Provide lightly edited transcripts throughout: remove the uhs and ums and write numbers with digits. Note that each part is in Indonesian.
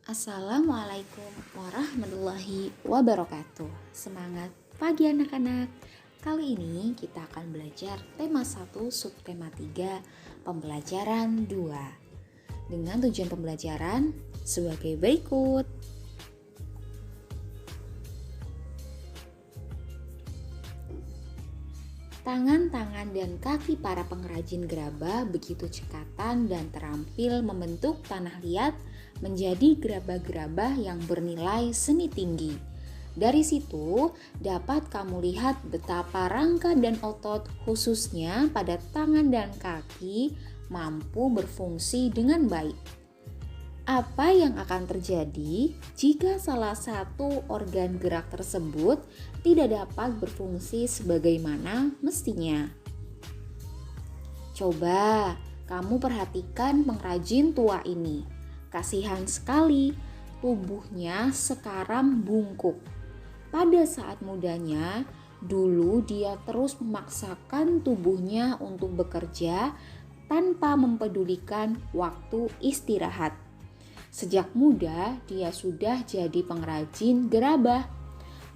Assalamualaikum warahmatullahi wabarakatuh. Semangat pagi anak-anak. Kali ini kita akan belajar tema 1 subtema 3 pembelajaran 2 dengan tujuan pembelajaran sebagai berikut. Tangan-tangan dan kaki para pengrajin gerabah begitu cekatan dan terampil membentuk tanah liat menjadi gerabah-gerabah yang bernilai seni tinggi. Dari situ dapat kamu lihat betapa rangka dan otot khususnya pada tangan dan kaki mampu berfungsi dengan baik. Apa yang akan terjadi jika salah satu organ gerak tersebut tidak dapat berfungsi sebagaimana mestinya? Coba kamu perhatikan pengrajin tua ini. Kasihan sekali, tubuhnya sekarang bungkuk. Pada saat mudanya, dulu dia terus memaksakan tubuhnya untuk bekerja tanpa mempedulikan waktu istirahat. Sejak muda dia sudah jadi pengrajin gerabah.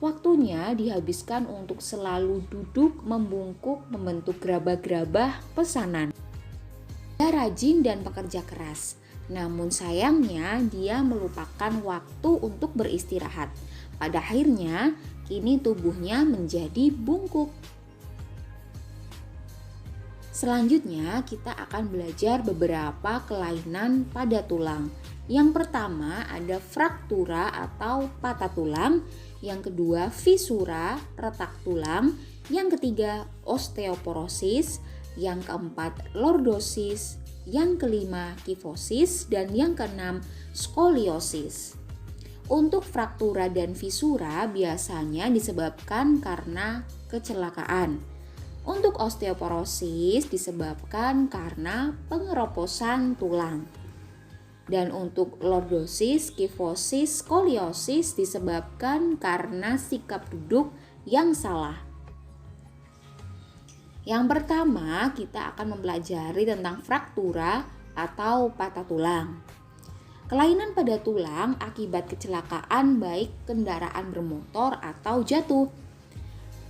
Waktunya dihabiskan untuk selalu duduk membungkuk membentuk gerabah-gerabah pesanan. Dia rajin dan pekerja keras, namun sayangnya dia melupakan waktu untuk beristirahat. Pada akhirnya kini tubuhnya menjadi bungkuk. Selanjutnya kita akan belajar beberapa kelainan pada tulang. Yang pertama ada fraktura atau patah tulang, yang kedua fisura, retak tulang, yang ketiga osteoporosis, yang keempat lordosis, yang kelima kifosis, dan yang keenam skoliosis. Untuk fraktura dan fisura biasanya disebabkan karena kecelakaan. Untuk osteoporosis disebabkan karena pengeroposan tulang. Dan untuk lordosis, kifosis, skoliosis disebabkan karena sikap duduk yang salah. Yang pertama, kita akan mempelajari tentang fraktura atau patah tulang. Kelainan pada tulang akibat kecelakaan baik kendaraan bermotor atau jatuh.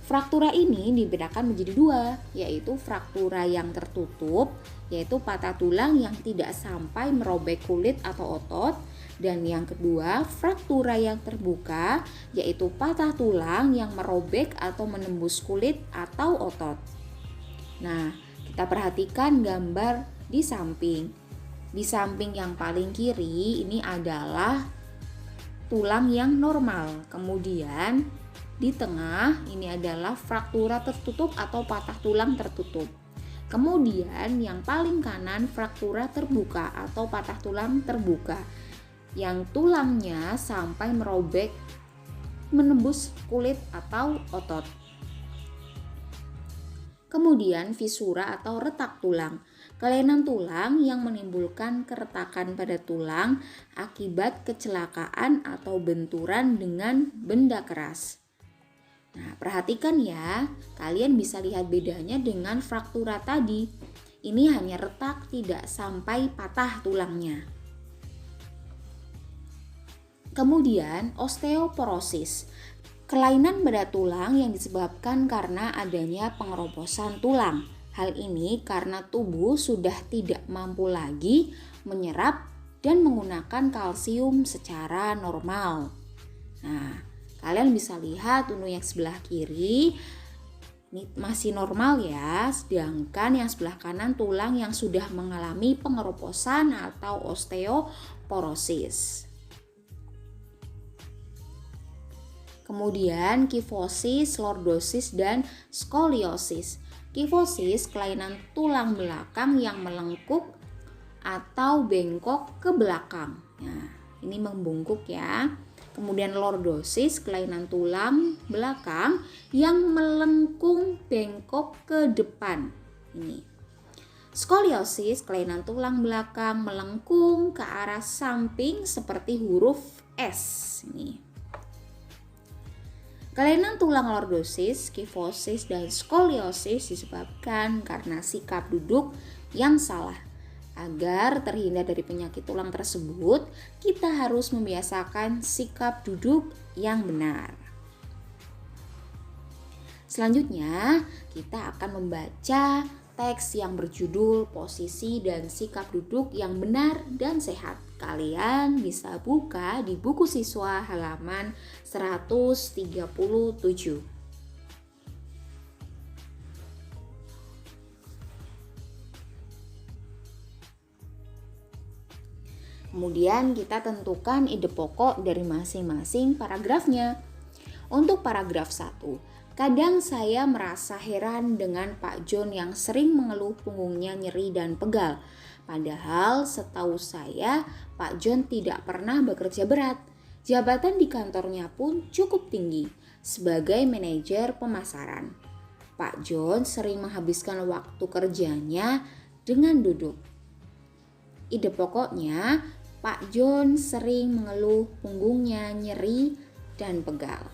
Fraktura ini dibedakan menjadi dua, yaitu fraktura yang tertutup, yaitu patah tulang yang tidak sampai merobek kulit atau otot, dan yang kedua fraktura yang terbuka, yaitu patah tulang yang merobek atau menembus kulit atau otot. Nah, kita perhatikan gambar di samping. Di samping yang paling kiri ini adalah tulang yang normal, kemudian di tengah ini adalah fraktura tertutup atau patah tulang tertutup. Kemudian yang paling kanan fraktura terbuka atau patah tulang terbuka, yang tulangnya sampai merobek menembus kulit atau otot. Kemudian fisura atau retak tulang, kelainan tulang yang menimbulkan keretakan pada tulang akibat kecelakaan atau benturan dengan benda keras. Nah, perhatikan ya, kalian bisa lihat bedanya dengan fraktura tadi. Ini hanya retak, tidak sampai patah tulangnya. Kemudian osteoporosis, kelainan pada tulang yang disebabkan karena adanya pengeroposan tulang. Hal ini karena tubuh sudah tidak mampu lagi menyerap dan menggunakan kalsium secara normal. Nah, kalian bisa lihat untuk yang sebelah kiri ini masih normal ya, sedangkan yang sebelah kanan tulang yang sudah mengalami pengeroposan atau osteoporosis. Kemudian kifosis, lordosis, dan skoliosis. Kifosis kelainan tulang belakang yang melengkung atau bengkok ke belakang. Nah, ini membungkuk ya. Kemudian lordosis, kelainan tulang belakang yang melengkung bengkok ke depan. Ini. Skoliosis, kelainan tulang belakang melengkung ke arah samping seperti huruf S. Ini. Kelainan tulang lordosis, kifosis, dan skoliosis disebabkan karena sikap duduk yang salah. Agar terhindar dari penyakit tulang tersebut, kita harus membiasakan sikap duduk yang benar. Selanjutnya, kita akan membaca teks yang berjudul Posisi dan Sikap Duduk yang Benar dan Sehat. Kalian bisa buka di buku siswa halaman 137. Kemudian kita tentukan ide pokok dari masing-masing paragrafnya. Untuk paragraf 1, kadang saya merasa heran dengan Pak John yang sering mengeluh punggungnya nyeri dan pegal. Padahal setahu saya Pak John tidak pernah bekerja berat. Jabatan di kantornya pun cukup tinggi sebagai manajer pemasaran. Pak John sering menghabiskan waktu kerjanya dengan duduk. Ide pokoknya, Pak John sering mengeluh punggungnya nyeri dan pegal.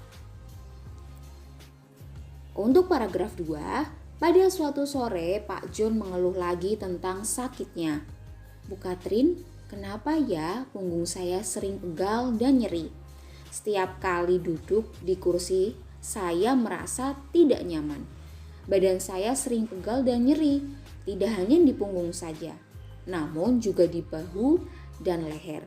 Untuk paragraf 2, pada suatu sore Pak John mengeluh lagi tentang sakitnya. Bu Katrin, kenapa ya punggung saya sering pegal dan nyeri? Setiap kali duduk di kursi, saya merasa tidak nyaman. Badan saya sering pegal dan nyeri, tidak hanya di punggung saja, namun juga di bahu dan leher.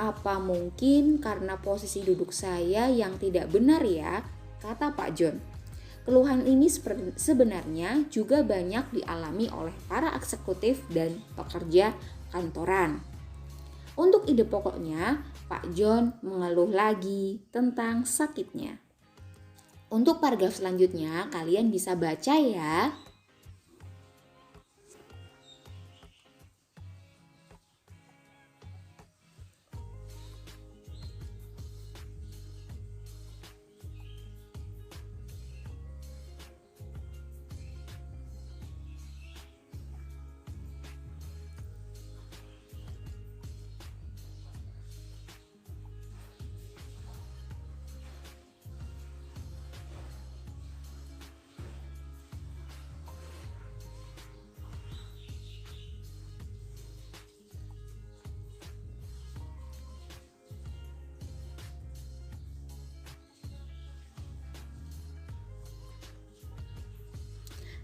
Apa mungkin karena posisi duduk saya yang tidak benar ya? Kata Pak John. Keluhan ini sebenarnya juga banyak dialami oleh para eksekutif dan pekerja kantoran. Untuk ide pokoknya, Pak John mengeluh lagi tentang sakitnya. Untuk paragraf selanjutnya, kalian bisa baca ya.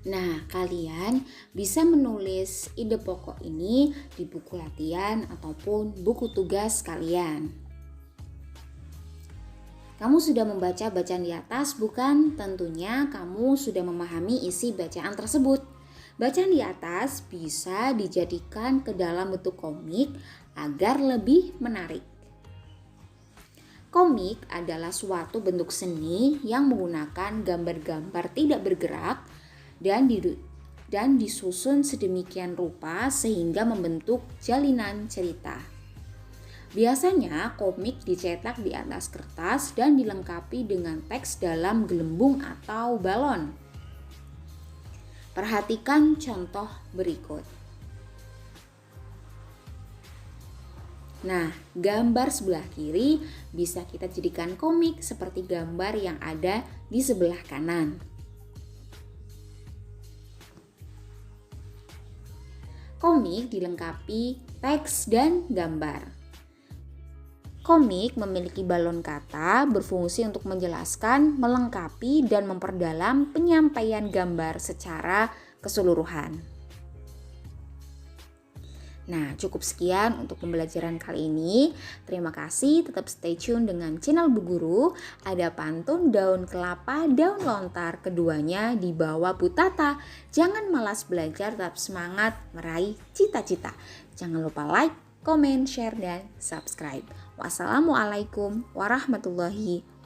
Nah, kalian bisa menulis ide pokok ini di buku latihan ataupun buku tugas kalian. Kamu sudah membaca bacaan di atas, bukan? Tentunya kamu sudah memahami isi bacaan tersebut. Bacaan di atas bisa dijadikan ke dalam bentuk komik agar lebih menarik. Komik adalah suatu bentuk seni yang menggunakan gambar-gambar tidak bergerak dan disusun sedemikian rupa sehingga membentuk jalinan cerita. Biasanya komik dicetak di atas kertas dan dilengkapi dengan teks dalam gelembung atau balon. Perhatikan contoh berikut. Nah, gambar sebelah kiri bisa kita jadikan komik seperti gambar yang ada di sebelah kanan. Komik dilengkapi teks dan gambar. Komik memiliki balon kata berfungsi untuk menjelaskan, melengkapi, dan memperdalam penyampaian gambar secara keseluruhan. Nah, cukup sekian untuk pembelajaran kali ini. Terima kasih, tetap stay tune dengan channel Bu Guru. Ada pantun daun kelapa, daun lontar, keduanya di bawah Bu Tata. Jangan malas belajar, tetap semangat meraih cita-cita. Jangan lupa like, komen, share, dan subscribe. Wassalamualaikum warahmatullahi wabarakatuh.